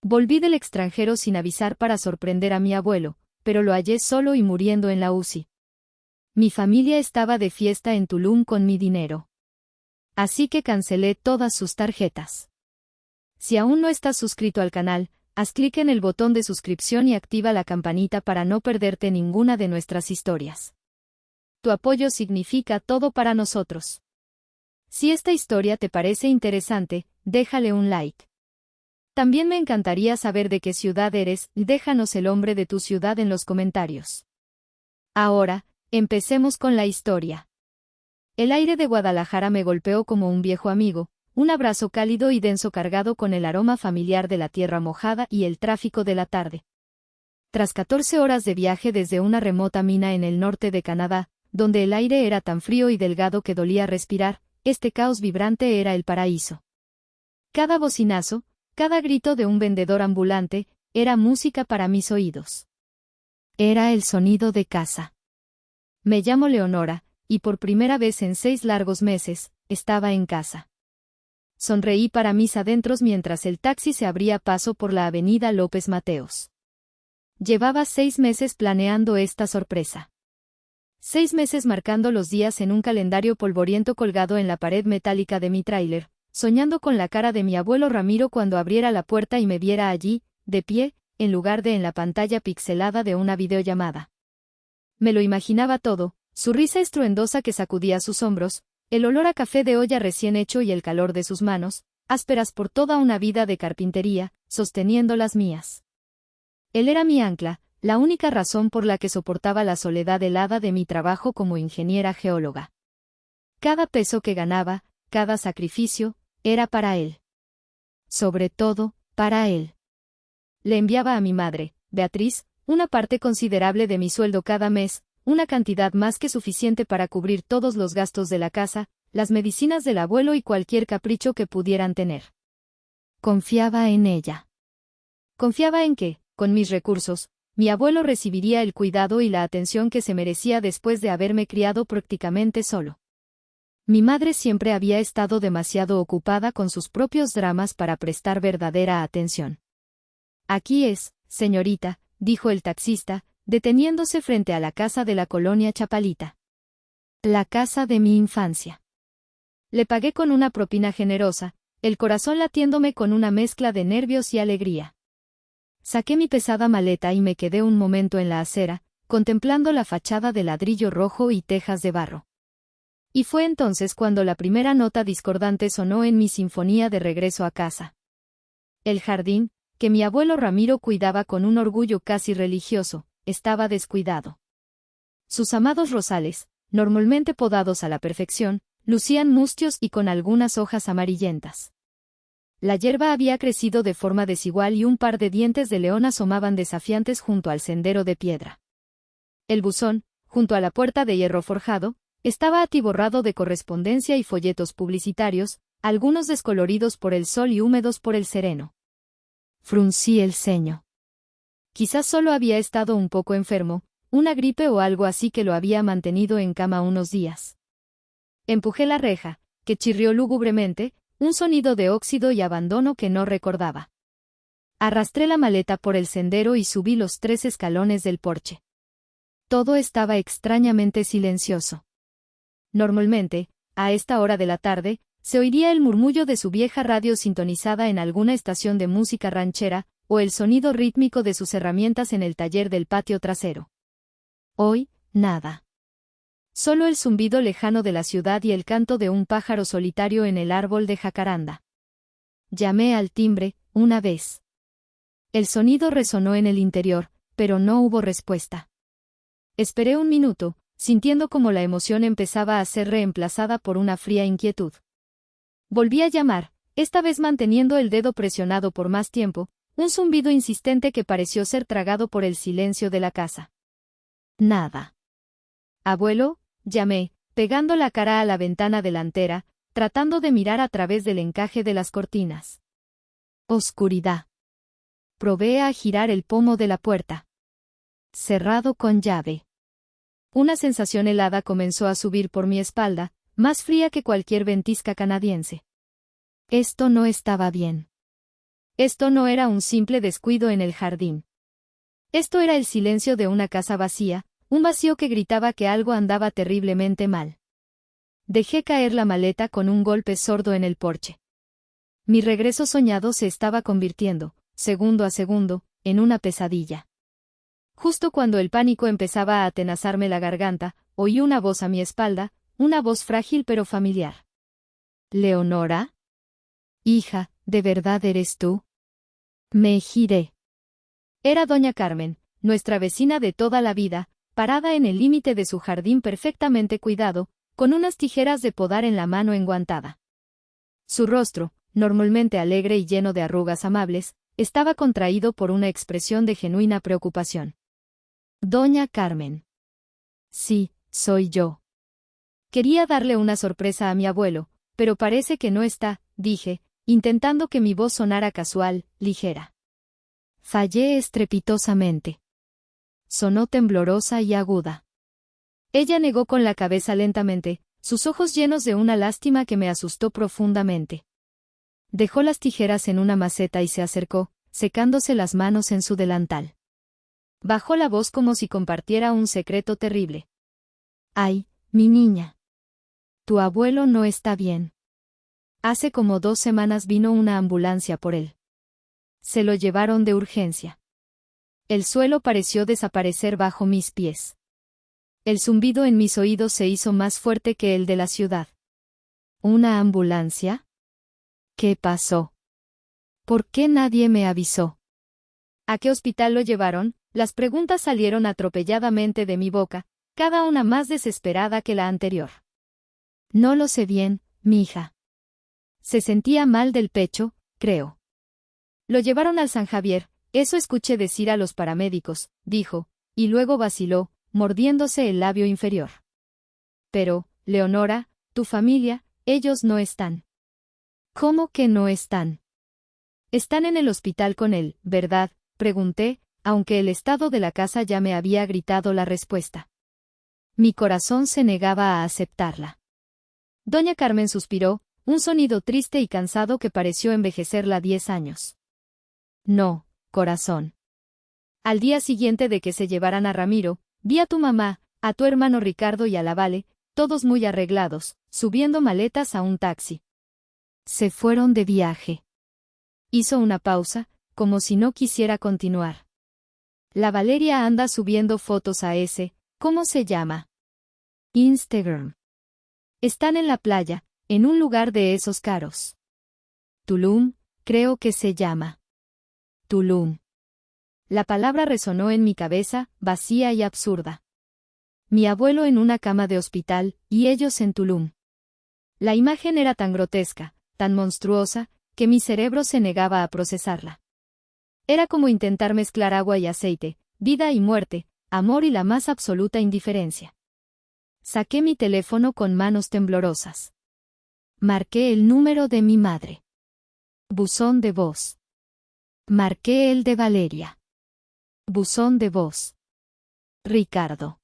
Volví del extranjero sin avisar para sorprender a mi abuelo, pero lo hallé solo y muriendo en la UCI. Mi familia estaba de fiesta en Tulum con mi dinero. Así que cancelé todas sus tarjetas. Si aún no estás suscrito al canal, haz clic en el botón de suscripción y activa la campanita para no perderte ninguna de nuestras historias. Tu apoyo significa todo para nosotros. Si esta historia te parece interesante, déjale un like. También me encantaría saber de qué ciudad eres, y déjanos el nombre de tu ciudad en los comentarios. Ahora, empecemos con la historia. El aire de Guadalajara me golpeó como un viejo amigo, un abrazo cálido y denso cargado con el aroma familiar de la tierra mojada y el tráfico de la tarde. Tras 14 horas de viaje desde una remota mina en el norte de Canadá, donde el aire era tan frío y delgado que dolía respirar, este caos vibrante era el paraíso. Cada bocinazo, cada grito de un vendedor ambulante, era música para mis oídos. Era el sonido de casa. Me llamo Leonora, y por primera vez en 6 largos meses, estaba en casa. Sonreí para mis adentros mientras el taxi se abría paso por la avenida López Mateos. Llevaba 6 meses planeando esta sorpresa. 6 meses marcando los días en un calendario polvoriento colgado en la pared metálica de mi tráiler, soñando con la cara de mi abuelo Ramiro cuando abriera la puerta y me viera allí, de pie, en lugar de en la pantalla pixelada de una videollamada. Me lo imaginaba todo, su risa estruendosa que sacudía sus hombros, el olor a café de olla recién hecho y el calor de sus manos, ásperas por toda una vida de carpintería, sosteniendo las mías. Él era mi ancla, la única razón por la que soportaba la soledad helada de mi trabajo como ingeniera geóloga. Cada peso que ganaba, cada sacrificio, era para él. Sobre todo, para él. Le enviaba a mi madre, Beatriz, una parte considerable de mi sueldo cada mes, una cantidad más que suficiente para cubrir todos los gastos de la casa, las medicinas del abuelo y cualquier capricho que pudieran tener. Confiaba en ella. Confiaba en que, con mis recursos, mi abuelo recibiría el cuidado y la atención que se merecía después de haberme criado prácticamente solo. Mi madre siempre había estado demasiado ocupada con sus propios dramas para prestar verdadera atención. Aquí es, señorita, dijo el taxista, deteniéndose frente a la casa de la colonia Chapalita. La casa de mi infancia. Le pagué con una propina generosa, el corazón latiéndome con una mezcla de nervios y alegría. Saqué mi pesada maleta y me quedé un momento en la acera, contemplando la fachada de ladrillo rojo y tejas de barro. Y fue entonces cuando la primera nota discordante sonó en mi sinfonía de regreso a casa. El jardín, que mi abuelo Ramiro cuidaba con un orgullo casi religioso, estaba descuidado. Sus amados rosales, normalmente podados a la perfección, lucían mustios y con algunas hojas amarillentas. La hierba había crecido de forma desigual y un par de dientes de león asomaban desafiantes junto al sendero de piedra. El buzón, junto a la puerta de hierro forjado, estaba atiborrado de correspondencia y folletos publicitarios, algunos descoloridos por el sol y húmedos por el sereno. Fruncí el ceño. Quizás solo había estado un poco enfermo, una gripe o algo así que lo había mantenido en cama unos días. Empujé la reja, que chirrió lúgubremente, un sonido de óxido y abandono que no recordaba. Arrastré la maleta por el sendero y subí los 3 escalones del porche. Todo estaba extrañamente silencioso. Normalmente, a esta hora de la tarde, se oiría el murmullo de su vieja radio sintonizada en alguna estación de música ranchera, o el sonido rítmico de sus herramientas en el taller del patio trasero. Hoy, nada. Solo el zumbido lejano de la ciudad y el canto de un pájaro solitario en el árbol de jacaranda. Llamé al timbre, una vez. El sonido resonó en el interior, pero no hubo respuesta. Esperé un minuto, sintiendo como la emoción empezaba a ser reemplazada por una fría inquietud. Volví a llamar, esta vez manteniendo el dedo presionado por más tiempo, un zumbido insistente que pareció ser tragado por el silencio de la casa. Nada. Abuelo, llamé, pegando la cara a la ventana delantera, tratando de mirar a través del encaje de las cortinas. Oscuridad. Probé a girar el pomo de la puerta. Cerrado con llave. Una sensación helada comenzó a subir por mi espalda, más fría que cualquier ventisca canadiense. Esto no estaba bien. Esto no era un simple descuido en el jardín. Esto era el silencio de una casa vacía, un vacío que gritaba que algo andaba terriblemente mal. Dejé caer la maleta con un golpe sordo en el porche. Mi regreso soñado se estaba convirtiendo, segundo a segundo, en una pesadilla. Justo cuando el pánico empezaba a atenazarme la garganta, oí una voz a mi espalda, una voz frágil pero familiar. ¿Leonora? Hija, ¿de verdad eres tú? Me giré. Era doña Carmen, nuestra vecina de toda la vida, parada en el límite de su jardín perfectamente cuidado, con unas tijeras de podar en la mano enguantada. Su rostro, normalmente alegre y lleno de arrugas amables, estaba contraído por una expresión de genuina preocupación. Doña Carmen. Sí, soy yo. Quería darle una sorpresa a mi abuelo, pero parece que no está, dije, intentando que mi voz sonara casual, ligera. Fallé estrepitosamente. Sonó temblorosa y aguda. Ella negó con la cabeza lentamente, sus ojos llenos de una lástima que me asustó profundamente. Dejó las tijeras en una maceta y se acercó, secándose las manos en su delantal. Bajó la voz como si compartiera un secreto terrible. Ay, mi niña. Tu abuelo no está bien. Hace como 2 semanas vino una ambulancia por él. Se lo llevaron de urgencia. El suelo pareció desaparecer bajo mis pies. El zumbido en mis oídos se hizo más fuerte que el de la ciudad. ¿Una ambulancia? ¿Qué pasó? ¿Por qué nadie me avisó? ¿A qué hospital lo llevaron? Las preguntas salieron atropelladamente de mi boca, cada una más desesperada que la anterior. No lo sé bien, mi hija. Se sentía mal del pecho, creo. Lo llevaron al San Javier, eso escuché decir a los paramédicos, dijo, y luego vaciló, mordiéndose el labio inferior. Pero, Leonora, tu familia, ellos no están. ¿Cómo que no están? Están en el hospital con él, ¿verdad? Pregunté, aunque el estado de la casa ya me había gritado la respuesta. Mi corazón se negaba a aceptarla. Doña Carmen suspiró, un sonido triste y cansado que pareció envejecerla 10 años. No, corazón. Al día siguiente de que se llevaran a Ramiro, vi a tu mamá, a tu hermano Ricardo y a la Vale, todos muy arreglados, subiendo maletas a un taxi. Se fueron de viaje. Hizo una pausa, como si no quisiera continuar. La Valeria anda subiendo fotos a ese, ¿cómo se llama? Instagram. Están en la playa, en un lugar de esos caros. Tulum, creo que se llama. Tulum. La palabra resonó en mi cabeza, vacía y absurda. Mi abuelo en una cama de hospital, y ellos en Tulum. La imagen era tan grotesca, tan monstruosa, que mi cerebro se negaba a procesarla. Era como intentar mezclar agua y aceite, vida y muerte, amor y la más absoluta indiferencia. Saqué mi teléfono con manos temblorosas. Marqué el número de mi madre. Buzón de voz. Marqué el de Valeria. Buzón de voz. Ricardo.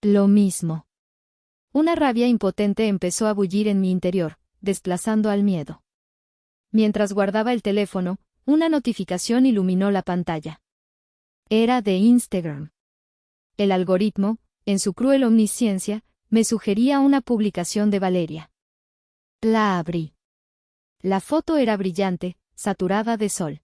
Lo mismo. Una rabia impotente empezó a bullir en mi interior, desplazando al miedo. Mientras guardaba el teléfono, una notificación iluminó la pantalla. Era de Instagram. El algoritmo, en su cruel omnisciencia, me sugería una publicación de Valeria. La abrí. La foto era brillante, saturada de sol.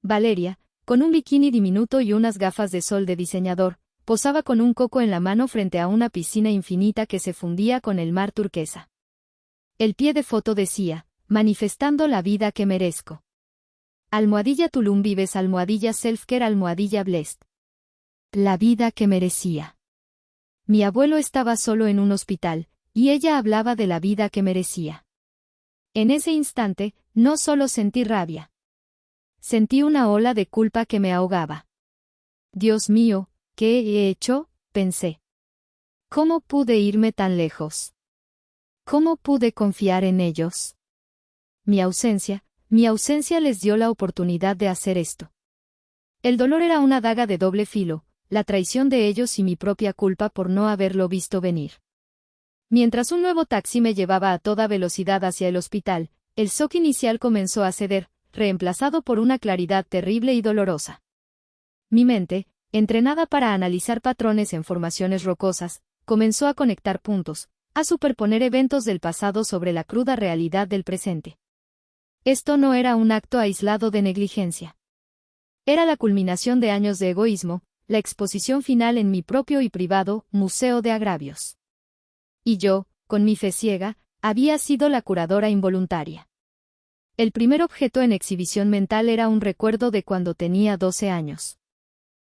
Valeria, con un bikini diminuto y unas gafas de sol de diseñador, posaba con un coco en la mano frente a una piscina infinita que se fundía con el mar turquesa. El pie de foto decía, manifestando la vida que merezco. Almohadilla Tulum Vives almohadilla Selfcare almohadilla Blessed. La vida que merecía. Mi abuelo estaba solo en un hospital, y ella hablaba de la vida que merecía. En ese instante, no solo sentí rabia. Sentí una ola de culpa que me ahogaba. Dios mío, ¿qué he hecho?, pensé. ¿Cómo pude irme tan lejos? ¿Cómo pude confiar en ellos? Mi ausencia les dio la oportunidad de hacer esto. El dolor era una daga de doble filo, la traición de ellos y mi propia culpa por no haberlo visto venir. Mientras un nuevo taxi me llevaba a toda velocidad hacia el hospital, el shock inicial comenzó a ceder, reemplazado por una claridad terrible y dolorosa. Mi mente, entrenada para analizar patrones en formaciones rocosas, comenzó a conectar puntos, a superponer eventos del pasado sobre la cruda realidad del presente. Esto no era un acto aislado de negligencia. Era la culminación de años de egoísmo, la exposición final en mi propio y privado museo de agravios. Y yo, con mi fe ciega, había sido la curadora involuntaria. El primer objeto en exhibición mental era un recuerdo de cuando tenía 12 años.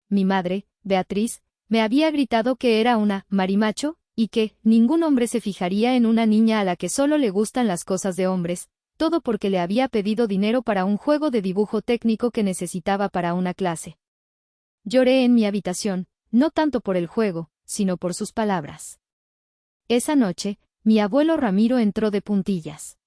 Mi madre, Beatriz, me había gritado que era una marimacho, y que ningún hombre se fijaría en una niña a la que solo le gustan las cosas de hombres, todo porque le había pedido dinero para un juego de dibujo técnico que necesitaba para una clase. Lloré en mi habitación, no tanto por el juego, sino por sus palabras. Esa noche, mi abuelo Ramiro entró de puntillas.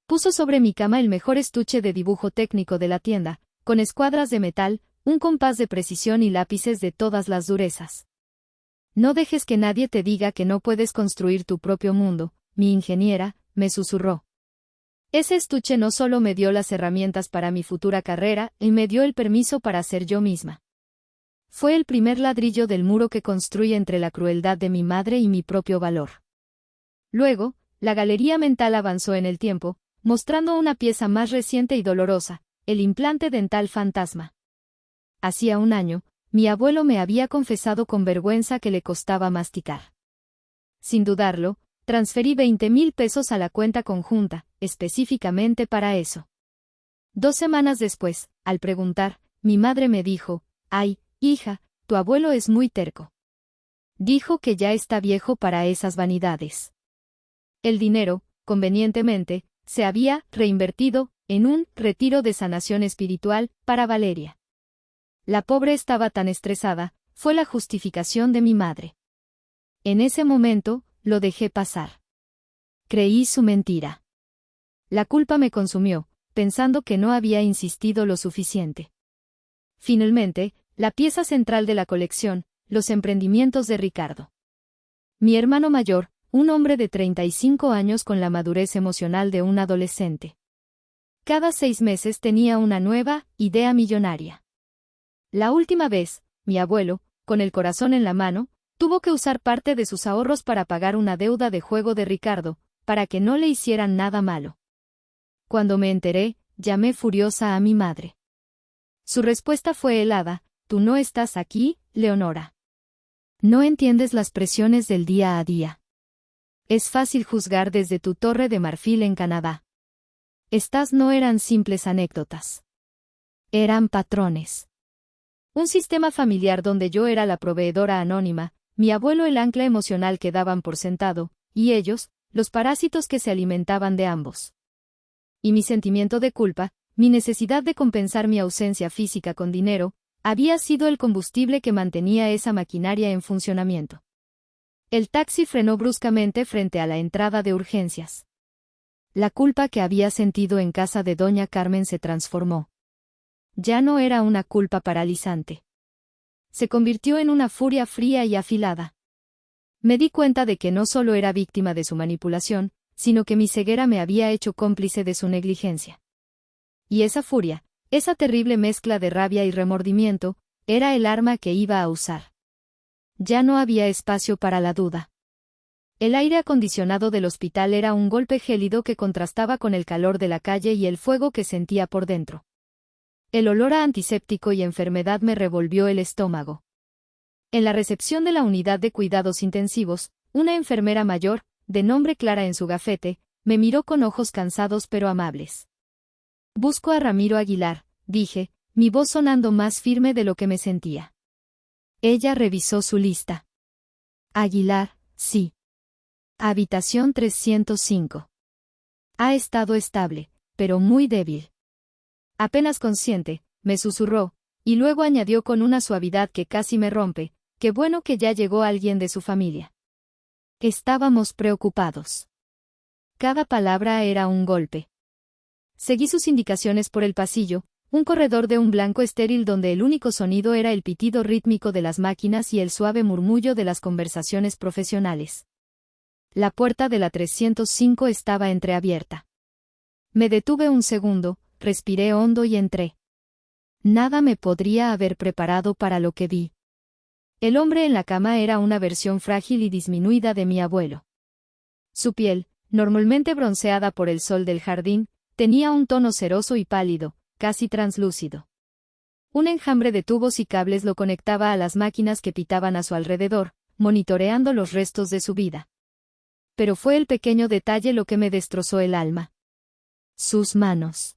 Puso sobre mi cama el mejor estuche de dibujo técnico de la tienda, con escuadras de metal, un compás de precisión y lápices de todas las durezas. No dejes que nadie te diga que no puedes construir tu propio mundo, mi ingeniera, me susurró. Ese estuche no solo me dio las herramientas para mi futura carrera, y me dio el permiso para ser yo misma. Fue el primer ladrillo del muro que construí entre la crueldad de mi madre y mi propio valor. Luego, la galería mental avanzó en el tiempo, mostrando una pieza más reciente y dolorosa, el implante dental fantasma. Hacía un año, mi abuelo me había confesado con vergüenza que le costaba masticar. Sin dudarlo, transferí 20,000 pesos a la cuenta conjunta, específicamente para eso. 2 semanas después, al preguntar, mi madre me dijo, «Ay, hija, tu abuelo es muy terco. Dijo que ya está viejo para esas vanidades». El dinero, convenientemente, se había reinvertido en un retiro de sanación espiritual para Valeria. La pobre estaba tan estresada, fue la justificación de mi madre. En ese momento, lo dejé pasar. Creí su mentira. La culpa me consumió, pensando que no había insistido lo suficiente. Finalmente, la pieza central de la colección, los emprendimientos de Ricardo. Mi hermano mayor, un hombre de 35 años con la madurez emocional de un adolescente. Cada 6 meses tenía una nueva idea millonaria. La última vez, mi abuelo, con el corazón en la mano, tuvo que usar parte de sus ahorros para pagar una deuda de juego de Ricardo, para que no le hicieran nada malo. Cuando me enteré, llamé furiosa a mi madre. Su respuesta fue helada: «Tú no estás aquí, Leonora. No entiendes las presiones del día a día. Es fácil juzgar desde tu torre de marfil en Canadá. Estas no eran simples anécdotas. Eran patrones. Un sistema familiar donde yo era la proveedora anónima, mi abuelo el ancla emocional que daban por sentado, y ellos, los parásitos que se alimentaban de ambos. Y mi sentimiento de culpa, mi necesidad de compensar mi ausencia física con dinero, había sido el combustible que mantenía esa maquinaria en funcionamiento. El taxi frenó bruscamente frente a la entrada de urgencias. La culpa que había sentido en casa de doña Carmen se transformó. Ya no era una culpa paralizante. Se convirtió en una furia fría y afilada. Me di cuenta de que no solo era víctima de su manipulación, sino que mi ceguera me había hecho cómplice de su negligencia. Y esa furia, esa terrible mezcla de rabia y remordimiento, era el arma que iba a usar. Ya no había espacio para la duda. El aire acondicionado del hospital era un golpe gélido que contrastaba con el calor de la calle y el fuego que sentía por dentro. El olor a antiséptico y enfermedad me revolvió el estómago. En la recepción de la unidad de cuidados intensivos, una enfermera mayor, de nombre Clara en su gafete, me miró con ojos cansados pero amables. «Busco a Ramiro Aguilar», dije, mi voz sonando más firme de lo que me sentía. Ella revisó su lista. «Aguilar, sí. Habitación 305. Ha estado estable, pero muy débil. Apenas consciente», me susurró, y luego añadió con una suavidad que casi me rompe: «Qué bueno que ya llegó alguien de su familia». Estábamos preocupados. Cada palabra era un golpe. Seguí sus indicaciones por el pasillo, un corredor de un blanco estéril donde el único sonido era el pitido rítmico de las máquinas y el suave murmullo de las conversaciones profesionales. La puerta de la 305 estaba entreabierta. Me detuve un segundo, respiré hondo y entré. Nada me podría haber preparado para lo que vi. El hombre en la cama era una versión frágil y disminuida de mi abuelo. Su piel, normalmente bronceada por el sol del jardín, tenía un tono ceroso y pálido, casi translúcido. Un enjambre de tubos y cables lo conectaba a las máquinas que pitaban a su alrededor, monitoreando los restos de su vida. Pero fue el pequeño detalle lo que me destrozó el alma. Sus manos.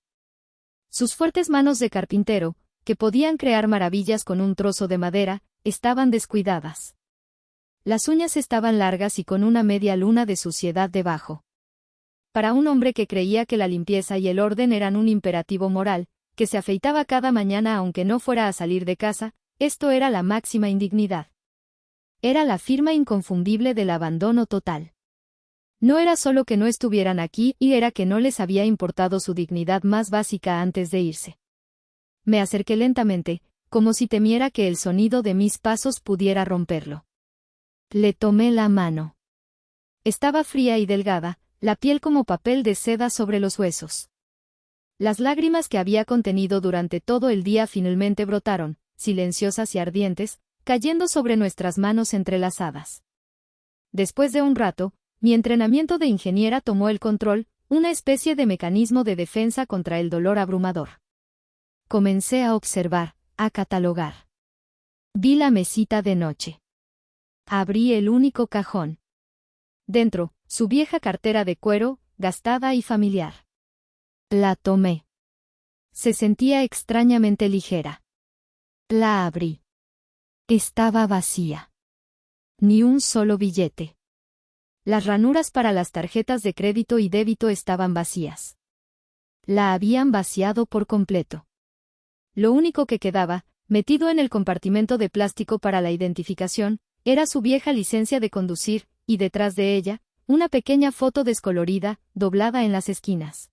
Sus fuertes manos de carpintero, que podían crear maravillas con un trozo de madera, estaban descuidadas. Las uñas estaban largas y con una media luna de suciedad debajo. Para un hombre que creía que la limpieza y el orden eran un imperativo moral, que se afeitaba cada mañana aunque no fuera a salir de casa, esto era la máxima indignidad. Era la firma inconfundible del abandono total. No era solo que no estuvieran aquí, y era que no les había importado su dignidad más básica antes de irse. Me acerqué lentamente, como si temiera que el sonido de mis pasos pudiera romperlo. Le tomé la mano. Estaba fría y delgada, la piel como papel de seda sobre los huesos. Las lágrimas que había contenido durante todo el día finalmente brotaron, silenciosas y ardientes, cayendo sobre nuestras manos entrelazadas. Después de un rato, mi entrenamiento de ingeniera tomó el control, una especie de mecanismo de defensa contra el dolor abrumador. Comencé a observar, a catalogar. Vi la mesita de noche. Abrí el único cajón. Dentro, su vieja cartera de cuero, gastada y familiar. La tomé. Se sentía extrañamente ligera. La abrí. Estaba vacía. Ni un solo billete. Las ranuras para las tarjetas de crédito y débito estaban vacías. La habían vaciado por completo. Lo único que quedaba, metido en el compartimento de plástico para la identificación, era su vieja licencia de conducir, y detrás de ella, una pequeña foto descolorida, doblada en las esquinas.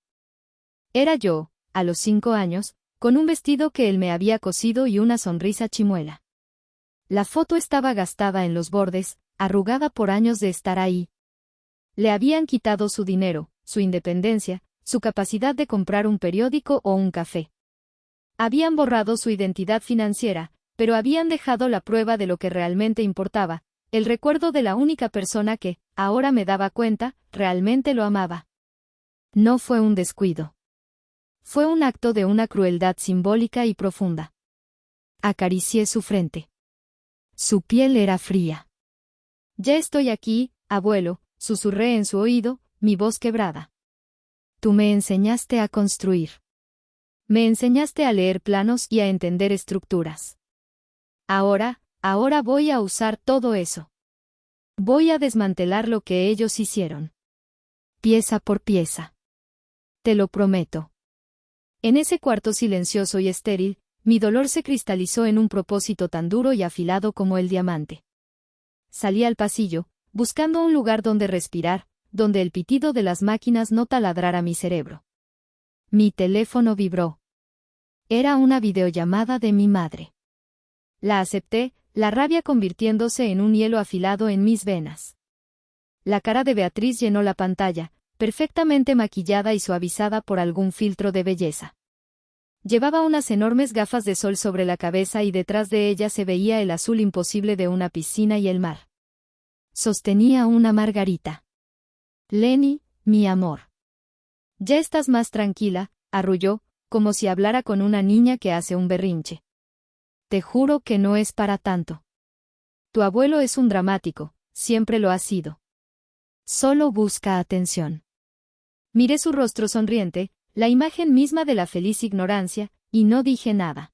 Era yo, a los 5 años, con un vestido que él me había cosido y una sonrisa chimuela. La foto estaba gastada en los bordes, arrugada por años de estar ahí. Le habían quitado su dinero, su independencia, su capacidad de comprar un periódico o un café. Habían borrado su identidad financiera, pero habían dejado la prueba de lo que realmente importaba, el recuerdo de la única persona que, ahora me daba cuenta, realmente lo amaba. No fue un descuido. Fue un acto de una crueldad simbólica y profunda. Acaricié su frente. Su piel era fría. Ya estoy aquí, abuelo, susurré en su oído, mi voz quebrada. Tú me enseñaste a construir. Me enseñaste a leer planos y a entender estructuras. Ahora voy a usar todo eso. Voy a desmantelar lo que ellos hicieron. Pieza por pieza. Te lo prometo. En ese cuarto silencioso y estéril, mi dolor se cristalizó en un propósito tan duro y afilado como el diamante. Salí al pasillo, buscando un lugar donde respirar, donde el pitido de las máquinas no taladrara mi cerebro. Mi teléfono vibró. Era una videollamada de mi madre. La acepté, la rabia convirtiéndose en un hielo afilado en mis venas. La cara de Beatriz llenó la pantalla, perfectamente maquillada y suavizada por algún filtro de belleza. Llevaba unas enormes gafas de sol sobre la cabeza y detrás de ella se veía el azul imposible de una piscina y el mar. Sostenía una margarita. Lenny, mi amor. Ya estás más tranquila, arrulló, como si hablara con una niña que hace un berrinche. Te juro que no es para tanto. Tu abuelo es un dramático, siempre lo ha sido. Solo busca atención. Miré su rostro sonriente, la imagen misma de la feliz ignorancia, y no dije nada.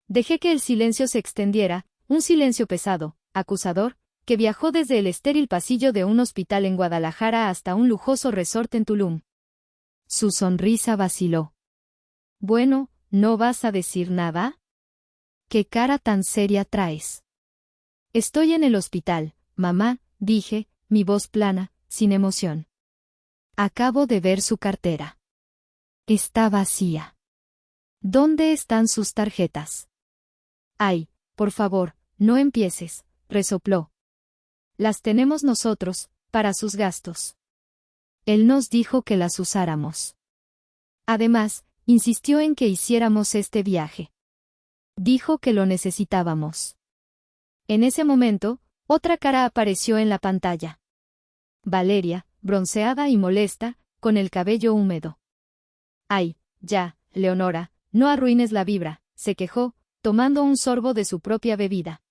Dejé que el silencio se extendiera, un silencio pesado, acusador, que viajó desde el estéril pasillo de un hospital en Guadalajara hasta un lujoso resort en Tulum. Su sonrisa vaciló. Bueno, ¿no vas a decir nada? ¿Qué cara tan seria traes? Estoy en el hospital, mamá, dije, mi voz plana, sin emoción. Acabo de ver su cartera. Está vacía. ¿Dónde están sus tarjetas? Ay, por favor, no empieces, resopló. Las tenemos nosotros, para sus gastos. Él nos dijo que las usáramos. Además, insistió en que hiciéramos este viaje. Dijo que lo necesitábamos. En ese momento, otra cara apareció en la pantalla. Valeria, bronceada y molesta, con el cabello húmedo. «Ay, ya, Leonora, no arruines la vibra», se quejó, tomando un sorbo de su propia bebida.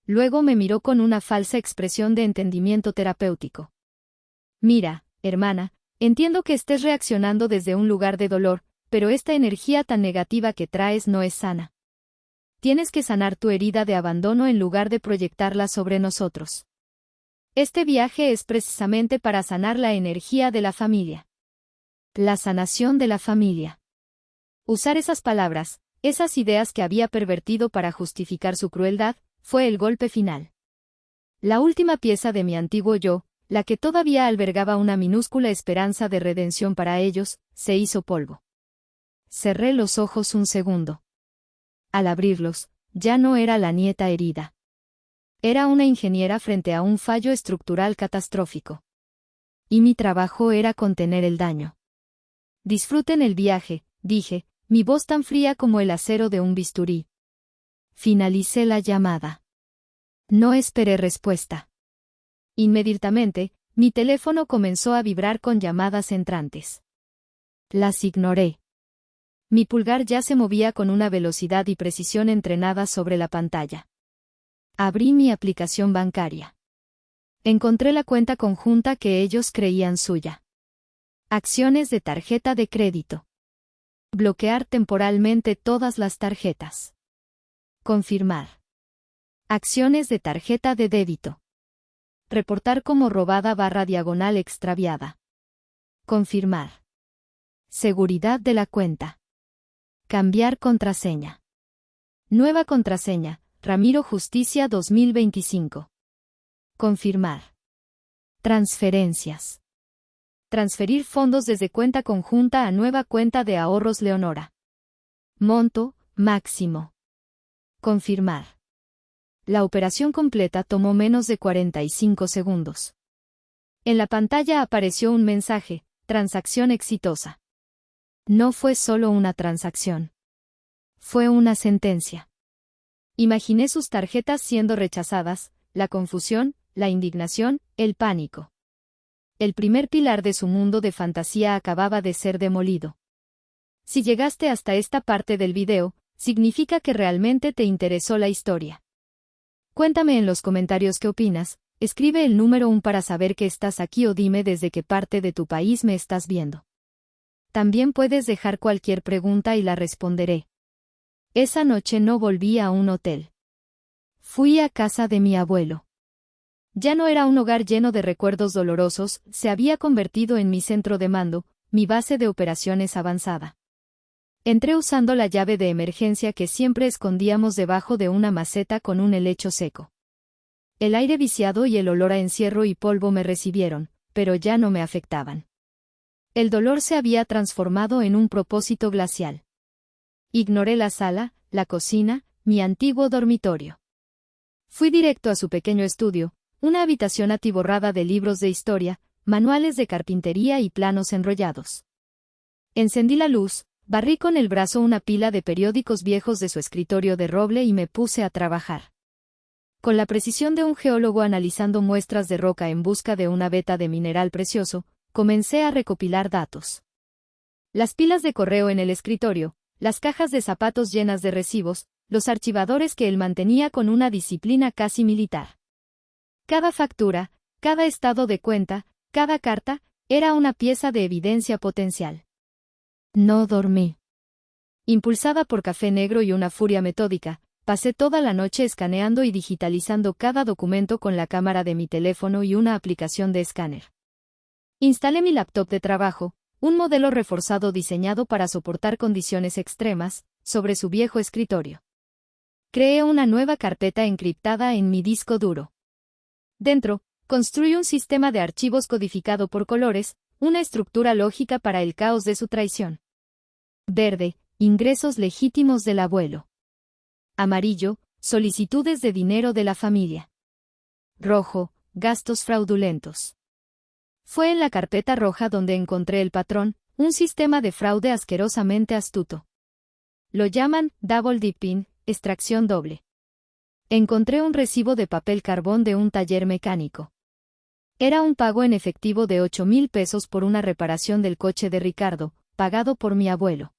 Luego me miró con una falsa expresión de entendimiento terapéutico. «Mira, hermana, entiendo que estés reaccionando desde un lugar de dolor, pero esta energía tan negativa que traes no es sana. Tienes que sanar tu herida de abandono en lugar de proyectarla sobre nosotros. Este viaje es precisamente para sanar la energía de la familia». La sanación de la familia. Usar esas palabras, esas ideas que había pervertido para justificar su crueldad, fue el golpe final. La última pieza de mi antiguo yo, la que todavía albergaba una minúscula esperanza de redención para ellos, se hizo polvo. Cerré los ojos un segundo. Al abrirlos, ya no era la nieta herida. Era una ingeniera frente a un fallo estructural catastrófico. Y mi trabajo era contener el daño. «Disfruten el viaje», dije, mi voz tan fría como el acero de un bisturí. Finalicé la llamada. No esperé respuesta. Inmediatamente, mi teléfono comenzó a vibrar con llamadas entrantes. Las ignoré. Mi pulgar ya se movía con una velocidad y precisión entrenadas sobre la pantalla. Abrí mi aplicación bancaria. Encontré la cuenta conjunta que ellos creían suya. Acciones de tarjeta de crédito. Bloquear temporalmente todas las tarjetas. Confirmar. Acciones de tarjeta de débito. Reportar como robada / extraviada. Confirmar. Seguridad de la cuenta. Cambiar contraseña. Nueva contraseña, Ramiro Justicia 2025. Confirmar. Transferencias. Transferir fondos desde cuenta conjunta a nueva cuenta de ahorros Leonora. Monto, máximo. Confirmar. La operación completa tomó menos de 45 segundos. En la pantalla apareció un mensaje: transacción exitosa. No fue solo una transacción. Fue una sentencia. Imaginé sus tarjetas siendo rechazadas, la confusión, la indignación, el pánico. El primer pilar de su mundo de fantasía acababa de ser demolido. Si llegaste hasta esta parte del video, significa que realmente te interesó la historia. Cuéntame en los comentarios qué opinas, escribe el número 1 para saber que estás aquí o dime desde qué parte de tu país me estás viendo. También puedes dejar cualquier pregunta y la responderé. Esa noche no volví a un hotel. Fui a casa de mi abuelo. Ya no era un hogar lleno de recuerdos dolorosos, se había convertido en mi centro de mando, mi base de operaciones avanzada. Entré usando la llave de emergencia que siempre escondíamos debajo de una maceta con un helecho seco. El aire viciado y el olor a encierro y polvo me recibieron, pero ya no me afectaban. El dolor se había transformado en un propósito glacial. Ignoré la sala, la cocina, mi antiguo dormitorio. Fui directo a su pequeño estudio, una habitación atiborrada de libros de historia, manuales de carpintería y planos enrollados. Encendí la luz, barrí con el brazo una pila de periódicos viejos de su escritorio de roble y me puse a trabajar. Con la precisión de un geólogo analizando muestras de roca en busca de una veta de mineral precioso, comencé a recopilar datos. Las pilas de correo en el escritorio, las cajas de zapatos llenas de recibos, los archivadores que él mantenía con una disciplina casi militar. Cada factura, cada estado de cuenta, cada carta, era una pieza de evidencia potencial. No dormí. Impulsada por café negro y una furia metódica, pasé toda la noche escaneando y digitalizando cada documento con la cámara de mi teléfono y una aplicación de escáner. Instalé mi laptop de trabajo, un modelo reforzado diseñado para soportar condiciones extremas, sobre su viejo escritorio. Creé una nueva carpeta encriptada en mi disco duro. Dentro, construí un sistema de archivos codificado por colores, una estructura lógica para el caos de su traición. Verde, ingresos legítimos del abuelo. Amarillo, solicitudes de dinero de la familia. Rojo, gastos fraudulentos. Fue en la carpeta roja donde encontré el patrón, un sistema de fraude asquerosamente astuto. Lo llaman double dipping, extracción doble. Encontré un recibo de papel carbón de un taller mecánico. Era un pago en efectivo de 8,000 pesos por una reparación del coche de Ricardo, pagado por mi abuelo.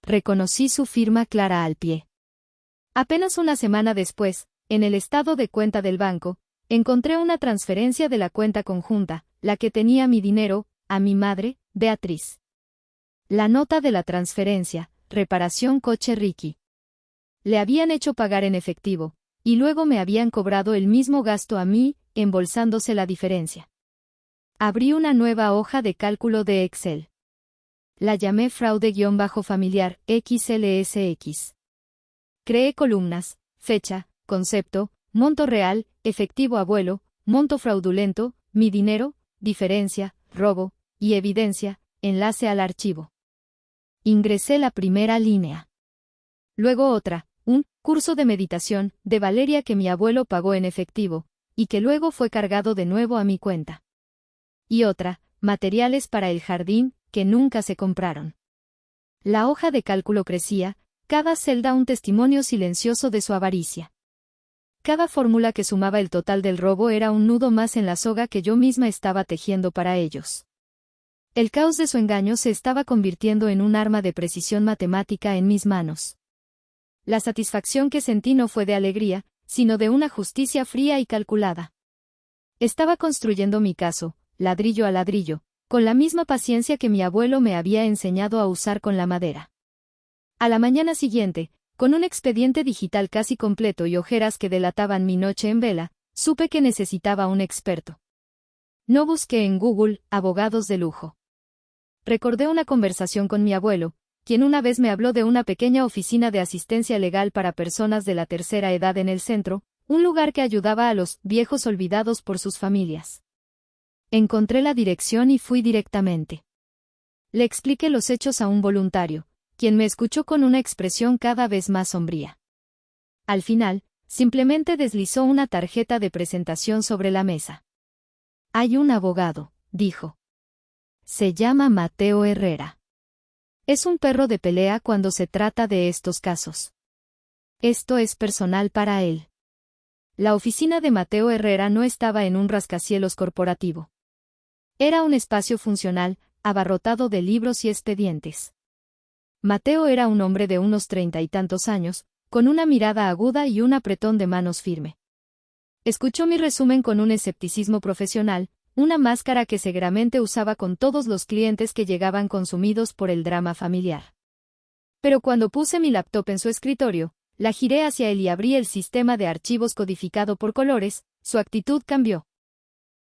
Reconocí su firma clara al pie. Apenas una semana después, en el estado de cuenta del banco, encontré una transferencia de la cuenta conjunta, la que tenía mi dinero, a mi madre, Beatriz. La nota de la transferencia, reparación coche Ricky. Le habían hecho pagar en efectivo, y luego me habían cobrado el mismo gasto a mí, embolsándose la diferencia. Abrí una nueva hoja de cálculo de Excel. La llamé fraude-familiar, XLSX. Creé columnas, fecha, concepto, monto real, efectivo abuelo, monto fraudulento, mi dinero, diferencia, robo, y evidencia, enlace al archivo. Ingresé la primera línea. Luego otra, un curso de meditación, de Valeria que mi abuelo pagó en efectivo, y que luego fue cargado de nuevo a mi cuenta. Y otra, materiales para el jardín, que nunca se compraron. La hoja de cálculo crecía, cada celda un testimonio silencioso de su avaricia. Cada fórmula que sumaba el total del robo era un nudo más en la soga que yo misma estaba tejiendo para ellos. El caos de su engaño se estaba convirtiendo en un arma de precisión matemática en mis manos. La satisfacción que sentí no fue de alegría, sino de una justicia fría y calculada. Estaba construyendo mi caso, ladrillo a ladrillo, con la misma paciencia que mi abuelo me había enseñado a usar con la madera. A la mañana siguiente, con un expediente digital casi completo y ojeras que delataban mi noche en vela, supe que necesitaba un experto. No busqué en Google abogados de lujo. Recordé una conversación con mi abuelo, quien una vez me habló de una pequeña oficina de asistencia legal para personas de la tercera edad en el centro, un lugar que ayudaba a los viejos olvidados por sus familias. Encontré la dirección y fui directamente. Le expliqué los hechos a un voluntario, quien me escuchó con una expresión cada vez más sombría. Al final, simplemente deslizó una tarjeta de presentación sobre la mesa. Hay un abogado, dijo. Se llama Mateo Herrera. Es un perro de pelea cuando se trata de estos casos. Esto es personal para él. La oficina de Mateo Herrera no estaba en un rascacielos corporativo. Era un espacio funcional, abarrotado de libros y expedientes. Mateo era un hombre de unos 30 y tantos años, con una mirada aguda y un apretón de manos firme. Escuchó mi resumen con un escepticismo profesional, una máscara que seguramente usaba con todos los clientes que llegaban consumidos por el drama familiar. Pero cuando puse mi laptop en su escritorio, la giré hacia él y abrí el sistema de archivos codificado por colores, su actitud cambió.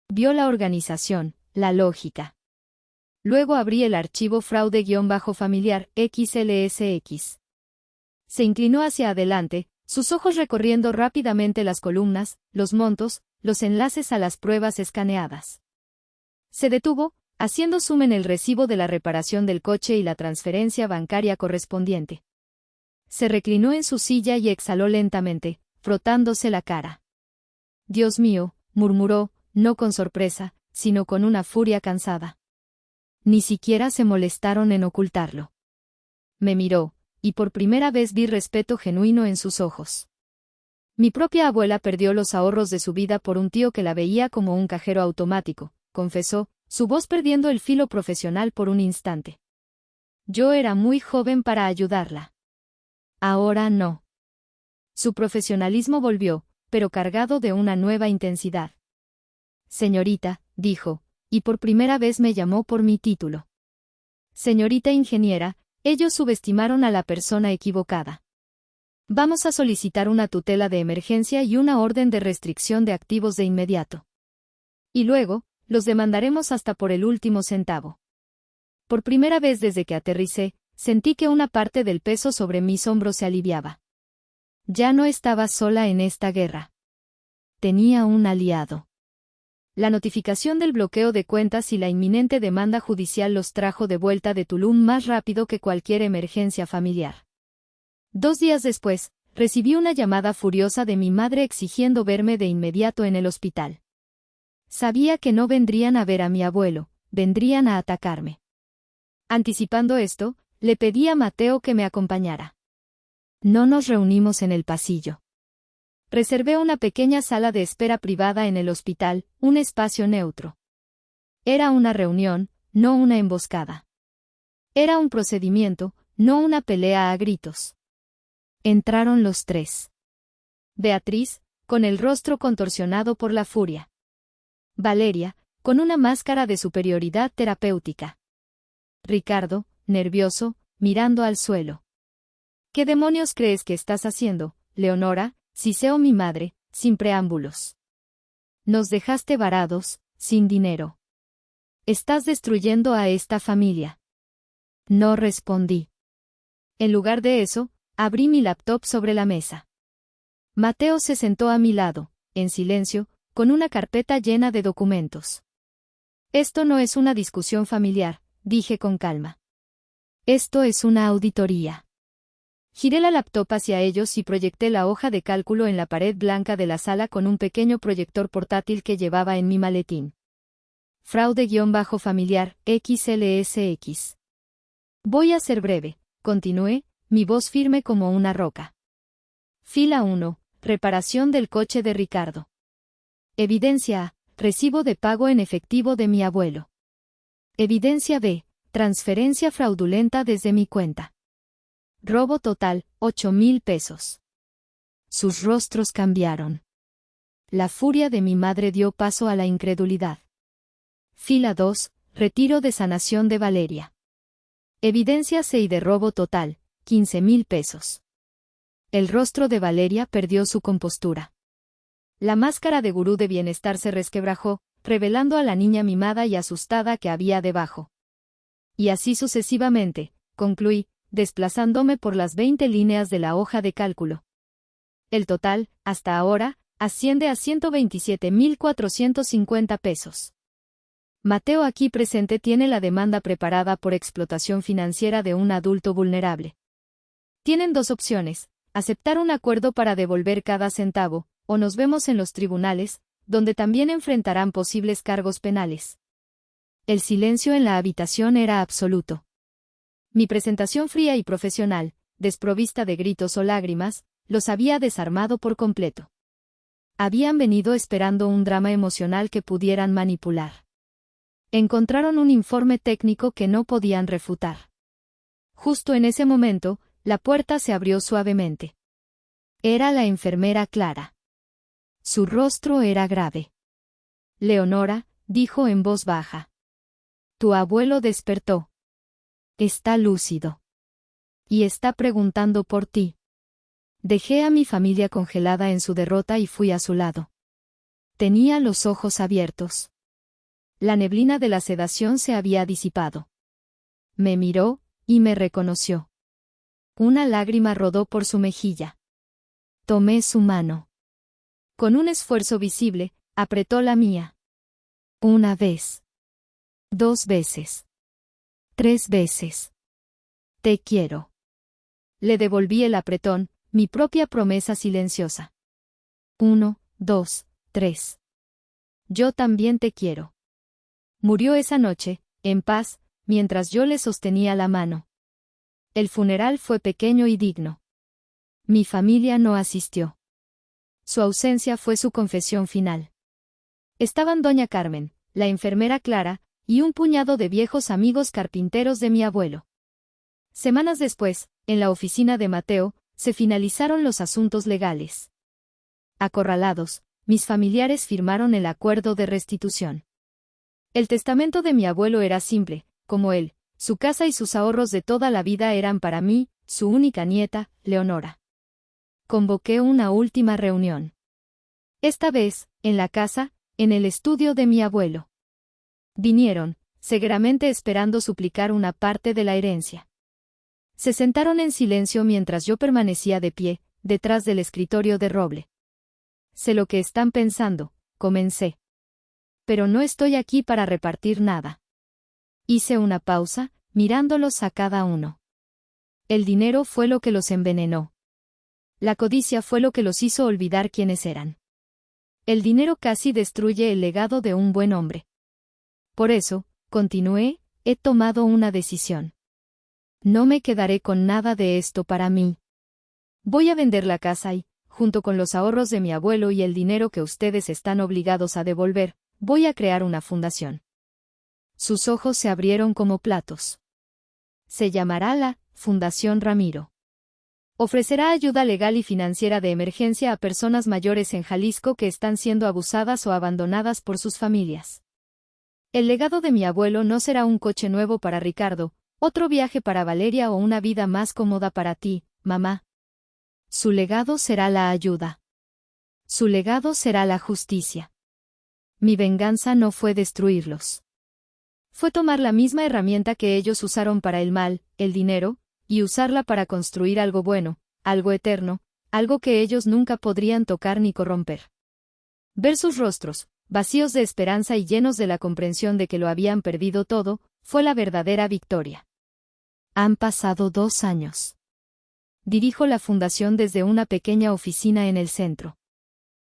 Vio la organización, la lógica. Luego abrí el archivo fraude-familiar, XLSX. Se inclinó hacia adelante, sus ojos recorriendo rápidamente las columnas, los montos, los enlaces a las pruebas escaneadas. Se detuvo, haciendo zoom en el recibo de la reparación del coche y la transferencia bancaria correspondiente. Se reclinó en su silla y exhaló lentamente, frotándose la cara. Dios mío, murmuró, no con sorpresa, sino con una furia cansada. Ni siquiera se molestaron en ocultarlo. Me miró, y por primera vez vi respeto genuino en sus ojos. Mi propia abuela perdió los ahorros de su vida por un tío que la veía como un cajero automático, confesó, su voz perdiendo el filo profesional por un instante. Yo era muy joven para ayudarla. Ahora no. Su profesionalismo volvió, pero cargado de una nueva intensidad. Señorita, dijo, y por primera vez me llamó por mi título. Señorita ingeniera, ellos subestimaron a la persona equivocada. Vamos a solicitar una tutela de emergencia y una orden de restricción de activos de inmediato. Y luego, los demandaremos hasta por el último centavo. Por primera vez desde que aterricé, sentí que una parte del peso sobre mis hombros se aliviaba. Ya no estaba sola en esta guerra. Tenía un aliado. La notificación del bloqueo de cuentas y la inminente demanda judicial los trajo de vuelta de Tulum más rápido que cualquier emergencia familiar. 2 días después, recibí una llamada furiosa de mi madre exigiendo verme de inmediato en el hospital. Sabía que no vendrían a ver a mi abuelo, vendrían a atacarme. Anticipando esto, le pedí a Mateo que me acompañara. No nos reunimos en el pasillo. Reservé una pequeña sala de espera privada en el hospital, un espacio neutro. Era una reunión, no una emboscada. Era un procedimiento, no una pelea a gritos. Entraron los tres. Beatriz, con el rostro contorsionado por la furia. Valeria, con una máscara de superioridad terapéutica. Ricardo, nervioso, mirando al suelo. ¿Qué demonios crees que estás haciendo, Leonora, siseo mi madre, sin preámbulos? Nos dejaste varados, sin dinero. Estás destruyendo a esta familia. No respondí. En lugar de eso, abrí mi laptop sobre la mesa. Mateo se sentó a mi lado, en silencio, con una carpeta llena de documentos. Esto no es una discusión familiar, dije con calma. Esto es una auditoría. Giré la laptop hacia ellos y proyecté la hoja de cálculo en la pared blanca de la sala con un pequeño proyector portátil que llevaba en mi maletín. Fraude-familiar, XLSX. Voy a ser breve, continué, mi voz firme como una roca. Fila 1, reparación del coche de Ricardo. Evidencia A, recibo de pago en efectivo de mi abuelo. Evidencia B, transferencia fraudulenta desde mi cuenta. Robo total, 8,000 pesos. Sus rostros cambiaron. La furia de mi madre dio paso a la incredulidad. Fila 2, retiro de sanación de Valeria. Evidencia C de robo total, 15,000 pesos. El rostro de Valeria perdió su compostura. La máscara de gurú de bienestar se resquebrajó, revelando a la niña mimada y asustada que había debajo. Y así sucesivamente, concluí, desplazándome por las 20 líneas de la hoja de cálculo. El total, hasta ahora, asciende a 127,450 pesos. Mateo aquí presente tiene la demanda preparada por explotación financiera de un adulto vulnerable. Tienen dos opciones, aceptar un acuerdo para devolver cada centavo, o nos vemos en los tribunales, donde también enfrentarán posibles cargos penales. El silencio en la habitación era absoluto. Mi presentación fría y profesional, desprovista de gritos o lágrimas, los había desarmado por completo. Habían venido esperando un drama emocional que pudieran manipular. Encontraron un informe técnico que no podían refutar. Justo en ese momento, la puerta se abrió suavemente. Era la enfermera Clara. Su rostro era grave. Leonora, dijo en voz baja. Tu abuelo despertó. Está lúcido. Y está preguntando por ti. Dejé a mi familia congelada en su derrota y fui a su lado. Tenía los ojos abiertos. La neblina de la sedación se había disipado. Me miró, y me reconoció. Una lágrima rodó por su mejilla. Tomé su mano. Con un esfuerzo visible, apretó la mía. Una vez. 2 veces. 3 veces. Te quiero. Le devolví el apretón, mi propia promesa silenciosa. 1, 2, 3. Yo también te quiero. Murió esa noche, en paz, mientras yo le sostenía la mano. El funeral fue pequeño y digno. Mi familia no asistió. Su ausencia fue su confesión final. Estaban doña Carmen, la enfermera Clara, y un puñado de viejos amigos carpinteros de mi abuelo. Semanas después, en la oficina de Mateo, se finalizaron los asuntos legales. Acorralados, mis familiares firmaron el acuerdo de restitución. El testamento de mi abuelo era simple, como él, su casa y sus ahorros de toda la vida eran para mí, su única nieta, Leonora. Convoqué una última reunión. Esta vez, en la casa, en el estudio de mi abuelo. Vinieron, seguramente esperando suplicar una parte de la herencia. Se sentaron en silencio mientras yo permanecía de pie, detrás del escritorio de roble. Sé lo que están pensando, comencé. Pero no estoy aquí para repartir nada. Hice una pausa, mirándolos a cada uno. El dinero fue lo que los envenenó. La codicia fue lo que los hizo olvidar quiénes eran. El dinero casi destruye el legado de un buen hombre. Por eso, continué, he tomado una decisión. No me quedaré con nada de esto para mí. Voy a vender la casa y, junto con los ahorros de mi abuelo y el dinero que ustedes están obligados a devolver, voy a crear una fundación. Sus ojos se abrieron como platos. Se llamará la Fundación Ramiro. Ofrecerá ayuda legal y financiera de emergencia a personas mayores en Jalisco que están siendo abusadas o abandonadas por sus familias. El legado de mi abuelo no será un coche nuevo para Ricardo, otro viaje para Valeria o una vida más cómoda para ti, mamá. Su legado será la ayuda. Su legado será la justicia. Mi venganza no fue destruirlos. Fue tomar la misma herramienta que ellos usaron para el mal, el dinero, y usarla para construir algo bueno, algo eterno, algo que ellos nunca podrían tocar ni corromper. Ver sus rostros, vacíos de esperanza y llenos de la comprensión de que lo habían perdido todo, fue la verdadera victoria. Han pasado 2 años. Dirijo la fundación desde una pequeña oficina en el centro.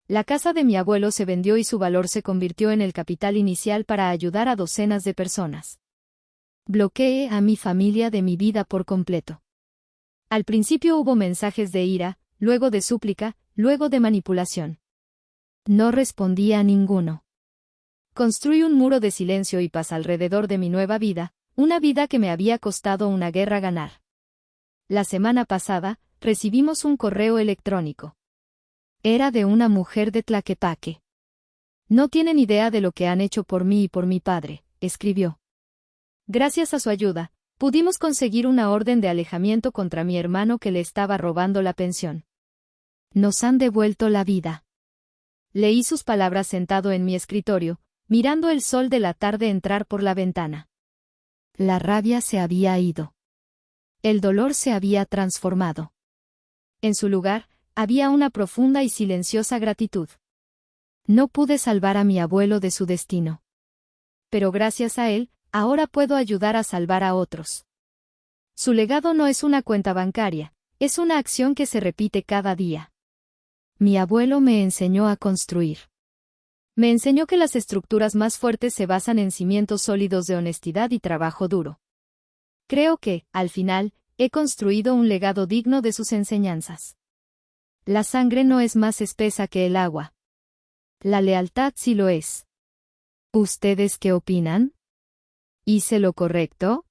La casa de mi abuelo se vendió y su valor se convirtió en el capital inicial para ayudar a docenas de personas. Bloqueé a mi familia de mi vida por completo. Al principio hubo mensajes de ira, luego de súplica, luego de manipulación. No respondí a ninguno. Construí un muro de silencio y paz alrededor de mi nueva vida, una vida que me había costado una guerra ganar. La semana pasada, recibimos un correo electrónico. Era de una mujer de Tlaquepaque. No tienen idea de lo que han hecho por mí y por mi padre, escribió. Gracias a su ayuda, pudimos conseguir una orden de alejamiento contra mi hermano que le estaba robando la pensión. Nos han devuelto la vida. Leí sus palabras sentado en mi escritorio, mirando el sol de la tarde entrar por la ventana. La rabia se había ido. El dolor se había transformado. En su lugar, había una profunda y silenciosa gratitud. No pude salvar a mi abuelo de su destino. Pero gracias a él, ahora puedo ayudar a salvar a otros. Su legado no es una cuenta bancaria, es una acción que se repite cada día. Mi abuelo me enseñó a construir. Me enseñó que las estructuras más fuertes se basan en cimientos sólidos de honestidad y trabajo duro. Creo que, al final, he construido un legado digno de sus enseñanzas. La sangre no es más espesa que el agua. La lealtad sí lo es. ¿Ustedes qué opinan? ¿Hice lo correcto?